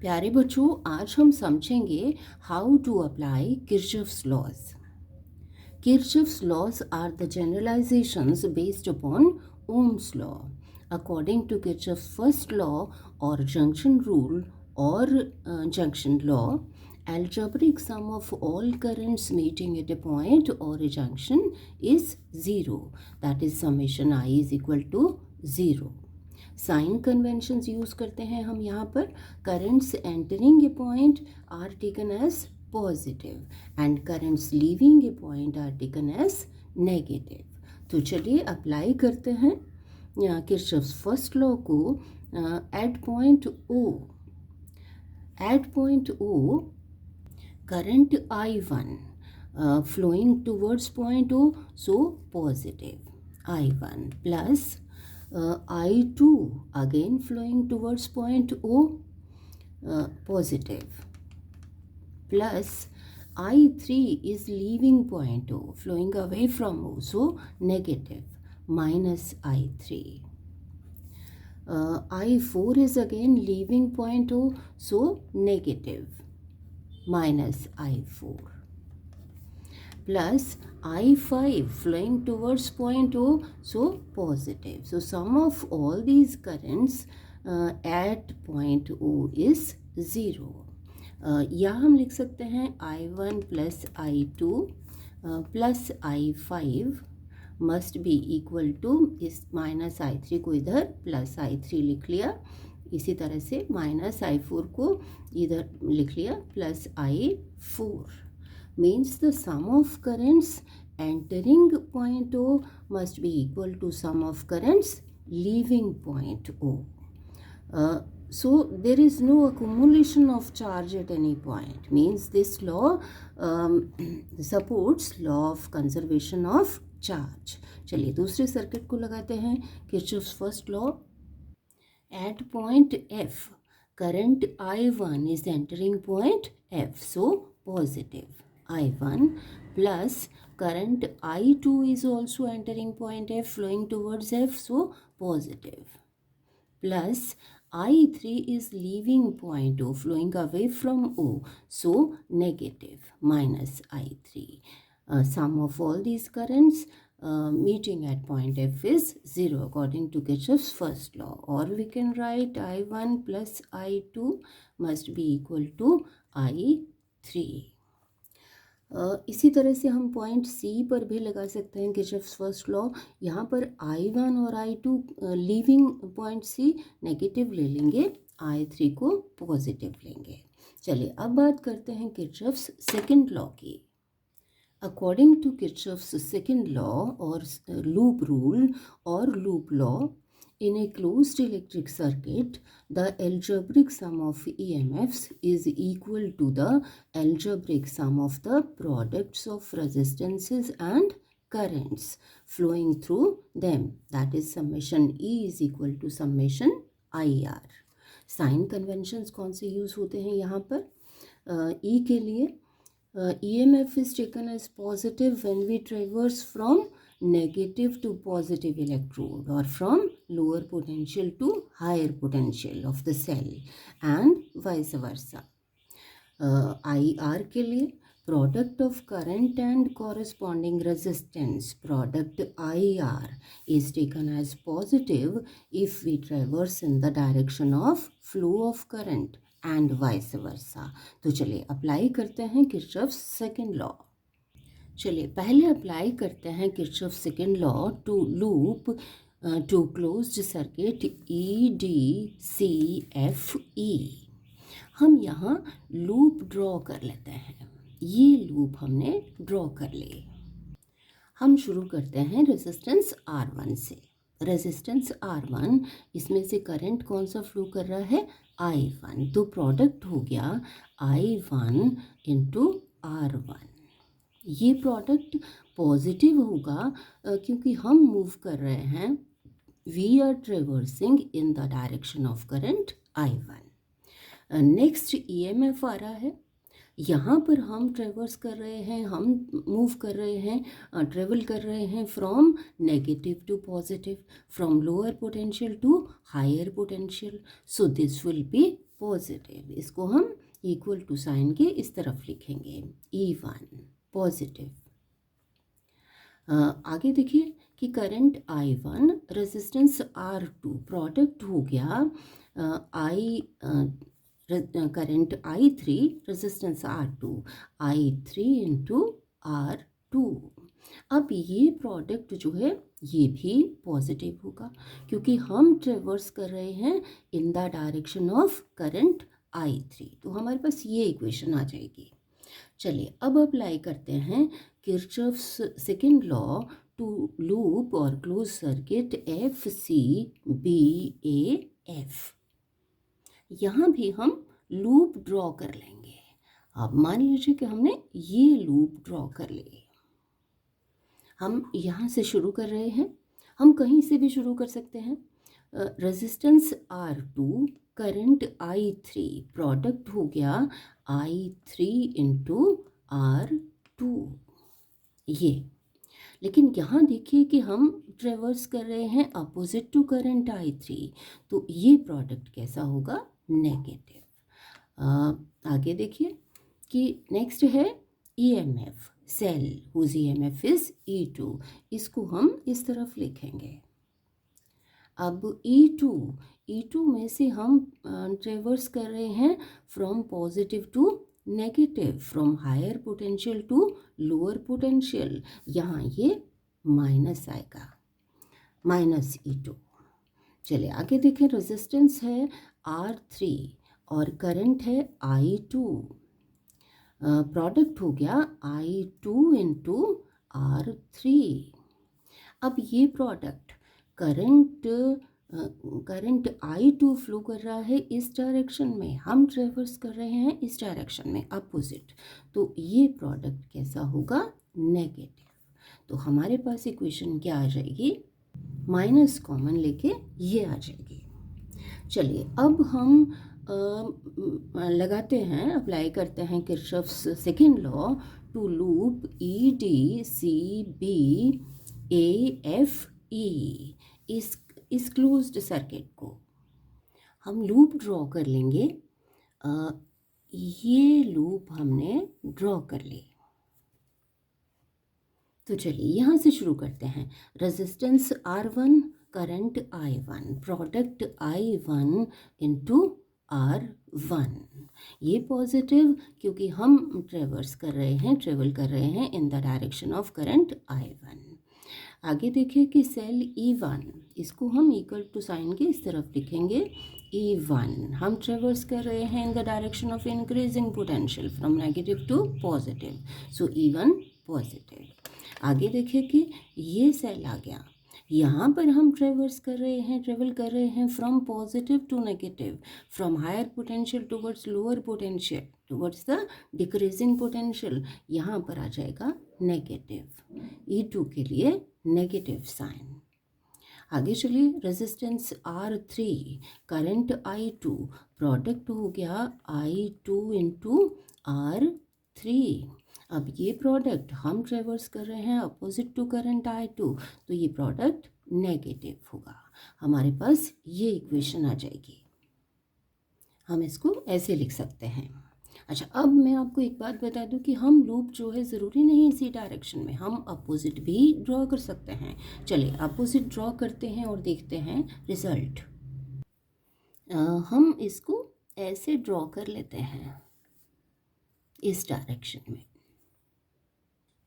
प्यारे बच्चों, आज हम समझेंगे how to apply Kirchhoff's laws. Kirchhoff's laws are the generalizations based upon Ohm's law. According to Kirchhoff's first law or junction rule or junction law, algebraic sum of all currents meeting at a point or a junction is zero. That is summation I is equal to zero. Sign conventions use करते हैं हम यहाँ पर. Currents entering a point are taken as positive and currents leaving a point are taken as negative. तो चलिए apply करते हैं Kirchhoff's first law को at point O. At point O current I1 flowing towards point O, so positive I1 plus I2 again flowing towards point O, positive, plus I3 is leaving point O, flowing away from O, so negative, minus I3. I4 is again leaving point O, so negative, minus I4, plus I5 flowing towards point O, so positive. So sum of all these currents at point O is 0. या हम लिख सकते हैं I1 plus I2 plus I5 must be equal to, इस minus I3 को इधर plus I3 लिख लिया. इसी तरह से माइनस I4 को इधर लिख लिया plus I4. Means the sum of currents entering point O must be equal to sum of currents leaving point O. So there is no accumulation of charge at any point. Means this law supports law of conservation of charge. चलिए दूसरे circuit को लगाते हैं. Kirchhoff's first law. At point F, current I1 is entering point F, so positive I1, plus current I2 is also entering point F, flowing towards F, so positive, plus I3 is leaving point O, flowing away from O, so negative, minus I3. Sum of all these currents meeting at point F is 0 according to Kirchhoff's first law. Or we can write I1 plus I2 must be equal to I3. इसी तरह से हम point सी पर भी लगा सकते हैं Kirchhoff's first law. यहाँ पर I1 और I2 लीविंग पॉइंट सी नेगेटिव ले लेंगे, I3 को पॉजिटिव लेंगे. चलिए अब बात करते हैं किरचॉफ्स सेकंड लॉ की. According to Kirchhoff's second law or loop rule or loop law, in a closed electric circuit, the algebraic sum of EMFs is equal to the algebraic sum of the products of resistances and currents flowing through them. That is summation E is equal to summation IR. Sign conventions कौन से use होते हैं यहाँ पर? E के लिए EMF is taken as positive when we traverse from negative to positive electrode or from lower potential to higher potential of the cell and vice versa. IR के लिए product of current and corresponding resistance, product IR, is taken as positive if we traverse in the direction of flow of current and vice versa. तो चलिए apply करते हैं Kirchhoff's second law. चलिए पहले apply करते हैं Kirchhoff's second law to loop to closed circuit EDCFE. हम यहाँ लूप ड्रॉ कर लेते हैं. ये लूप हमने ड्रॉ कर ली. हम शुरू करते हैं रेजिस्टेंस R1 से. रेजिस्टेंस R1, इसमें से करंट कौन सा फ्लो कर रहा है? I1. तो प्रोडक्ट हो गया I1 इंटू R1. ये प्रोडक्ट पॉजिटिव होगा क्योंकि हम मूव कर रहे हैं, we are traversing in the direction of current I1. Next EMF आ रहा है. यहाँ पर हम ट्रेवर्स कर रहे हैं, हम मूव कर रहे हैं, ट्रेवल कर रहे हैं from negative to positive, from lower potential to higher potential, so this will be positive. इसको हम इक्वल टू साइन के इस तरफ लिखेंगे, E1 पॉजिटिव। आगे देखिए कि current I1 resistance R2, product हो गया current I3 resistance R2, I3 into R2। अब ये प्रोडक्ट जो है ये भी पॉजिटिव होगा क्योंकि हम ट्रेवर्स कर रहे हैं in the direction of current I3, तो हमारे पास ये इक्वेशन आ जाएगी। चलिए अब अप्लाई करते हैं Kirchhoff's second law to loop और क्लोज सर्किट FCBAF। यहाँ भी हम लूप ड्रॉ कर लेंगे। अब मान लीजिए कि हमने ये लूप ड्रॉ कर लिए, हम यहाँ से शुरू कर रहे हैं, हम कहीं से भी शुरू कर सकते हैं। Resistance R2, current I3, product हो गया I3 इंटू R2 ये। लेकिन यहाँ देखिए कि हम ट्रेवर्स कर रहे हैं अपोजिट टू करंट I3, तो ये प्रोडक्ट कैसा होगा, नेगेटिव। आगे देखिए कि नेक्स्ट है EMF, cell whose EMF is E2, इसको हम इस तरफ लिखेंगे। अब E2 में से हम ट्रेवर्स कर रहे हैं from positive to negative, from higher potential to lower potential, यहाँ ये माइनस आएगा, -E2। चलिए आगे देखें, रेजिस्टेंस है R3 और करंट है I2, प्रोडक्ट हो गया I2 इंटू R3। अब ये प्रोडक्ट करंट I2 फ्लो कर रहा है इस डायरेक्शन में, हम ट्रेवर्स कर रहे हैं इस डायरेक्शन में अपोजिट, तो ये प्रोडक्ट कैसा होगा, नेगेटिव। तो हमारे पास इक्वेशन क्या आ जाएगी, माइनस कॉमन लेके ये आ जाएगी। चलिए अब हम लगाते हैं, अप्लाई करते हैं Kirchhoff's second law to loop EDCBAFE, इस क्लोज्ड सर्किट को हम लूप ड्रॉ कर लेंगे। ये लूप हमने ड्रॉ कर ली, तो चलिए यहाँ से शुरू करते हैं। Resistance R1, current I1, product I1 into R1, ये पॉजिटिव क्योंकि हम ट्रेवल कर रहे हैं in the direction of current I1। आगे देखिए कि सेल E1, इसको हम इक्वल टू साइन के इस तरफ लिखेंगे, E1 हम ट्रेवर्स कर रहे हैं in the direction of increasing potential from negative to positive, so E1 positive. आगे देखिए कि ये सेल आ गया, यहाँ पर हम ट्रेवल कर रहे हैं from positive to negative, from higher potential towards lower potential, towards the decreasing potential, यहाँ पर आ जाएगा नेगेटिव, E2 के लिए नेगेटिव साइन। आगे चलिए, resistance R3, current I2, product हो गया I2 इंटू R3। अब ये प्रोडक्ट हम ट्रेवर्स कर रहे हैं अपोजिट टू करंट I2, तो ये प्रोडक्ट नेगेटिव होगा। हमारे पास ये इक्वेशन आ जाएगी, हम इसको ऐसे लिख सकते हैं। अच्छा, अब मैं आपको एक बात बता दूं कि हम लूप जो है ज़रूरी नहीं इसी डायरेक्शन में, हम अपोजिट भी ड्रॉ कर सकते हैं। चलिए अपोजिट ड्रॉ करते हैं और देखते हैं रिजल्ट। हम इसको ऐसे ड्रॉ कर लेते हैं इस डायरेक्शन में।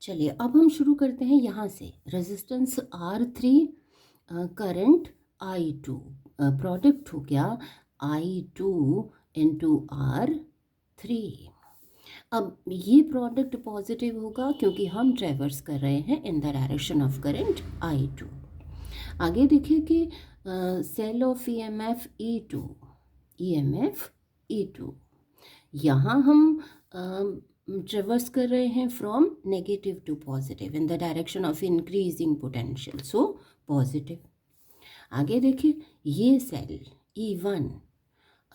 चलिए अब हम शुरू करते हैं यहाँ से, resistance R3, current I2, product हो गया I2 इंटू R3। अब ये प्रोडक्ट पॉजिटिव होगा क्योंकि हम ट्रेवर्स कर रहे हैं in the direction of current I2। आगे देखिए कि सेल ऑफ EMF E2, यहाँ हम ट्रेवर्स कर रहे हैं from negative to positive in the direction of increasing potential, so positive. आगे देखिए ये सेल E1,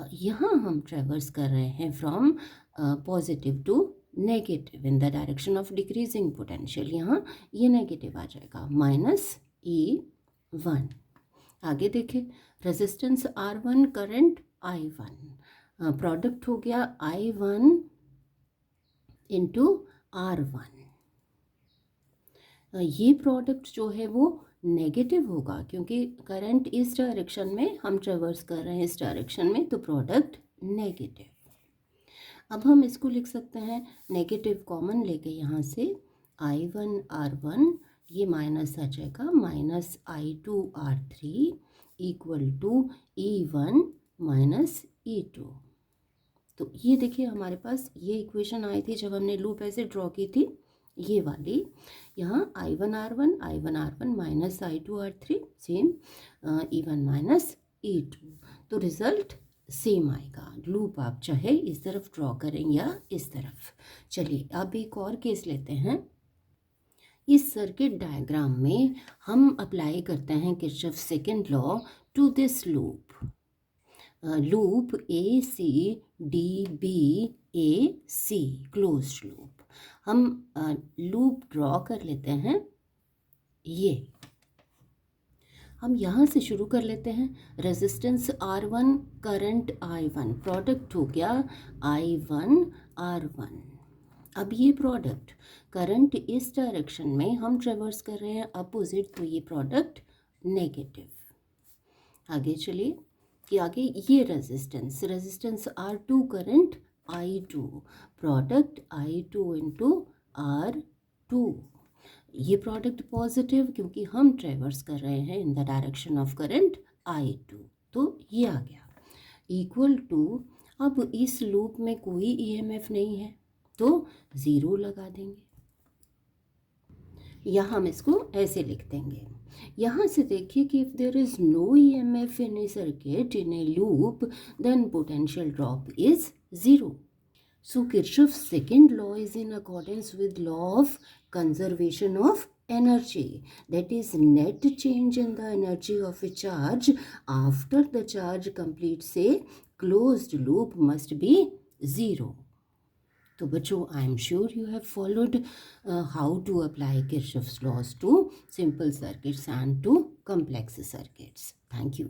यहाँ हम ट्रेवर्स कर रहे हैं from positive to negative in the direction of decreasing potential. यहाँ ये नेगेटिव आ जाएगा -E1। आगे देखें, resistance R1, current I1, product हो गया I1 इंटू R1। ये प्रोडक्ट जो है वो नेगेटिव होगा क्योंकि करंट इस डायरेक्शन में, हम ट्रेवर्स कर रहे हैं इस डायरेक्शन में, तो प्रोडक्ट नेगेटिव। अब हम इसको लिख सकते हैं नेगेटिव कॉमन लेके यहाँ से I1 R1, ये माइनस आ जाएगा -I2 R3 equal to E1 minus E2। तो ये देखिए हमारे पास ये इक्वेशन आई थी जब हमने लूप ऐसे ड्रॉ की थी, ये वाली। यहाँ I1 R1 minus I2 R3 same, E1 minus E2, तो रिजल्ट सेम आएगा। लूप आप चाहे इस तरफ ड्रॉ करें या इस तरफ। चलिए अब एक और केस लेते हैं। इस सर्किट डायग्राम में हम अप्लाई करते हैं Kirchhoff second law to this loop, loop ACDBAC closed loop. हम लूप ड्रॉ कर लेते हैं। ये हम यहाँ से शुरू कर लेते हैं। Resistance R1, current I1, product हो गया I1 R1। अब ये प्रोडक्ट, करंट इस डायरेक्शन में हम ट्रेवर्स कर रहे हैं अपोजिट, तो ये प्रोडक्ट नेगेटिव। आगे चलिए कि आगे ये resistance R2, current I2, product I2 into R2, ये प्रोडक्ट पॉजिटिव क्योंकि हम ट्रेवर्स कर रहे हैं in the direction of current I2, तो ये आ गया इक्वल टू। अब इस लूप में कोई EMF नहीं है तो 0 लगा देंगे, या हम इसको ऐसे लिख देंगे। यहाँ से देखिए कि if there is no EMF in a circuit in a loop then potential drop is 0। So Kirchhoff's second law is in accordance with law of conservation of energy, that is net change in the energy of a charge after the charge completes a closed loop must be 0. तो बच्चों, I am sure you have followed how to apply Kirchhoff's laws to simple circuits and to complex circuits. Thank you.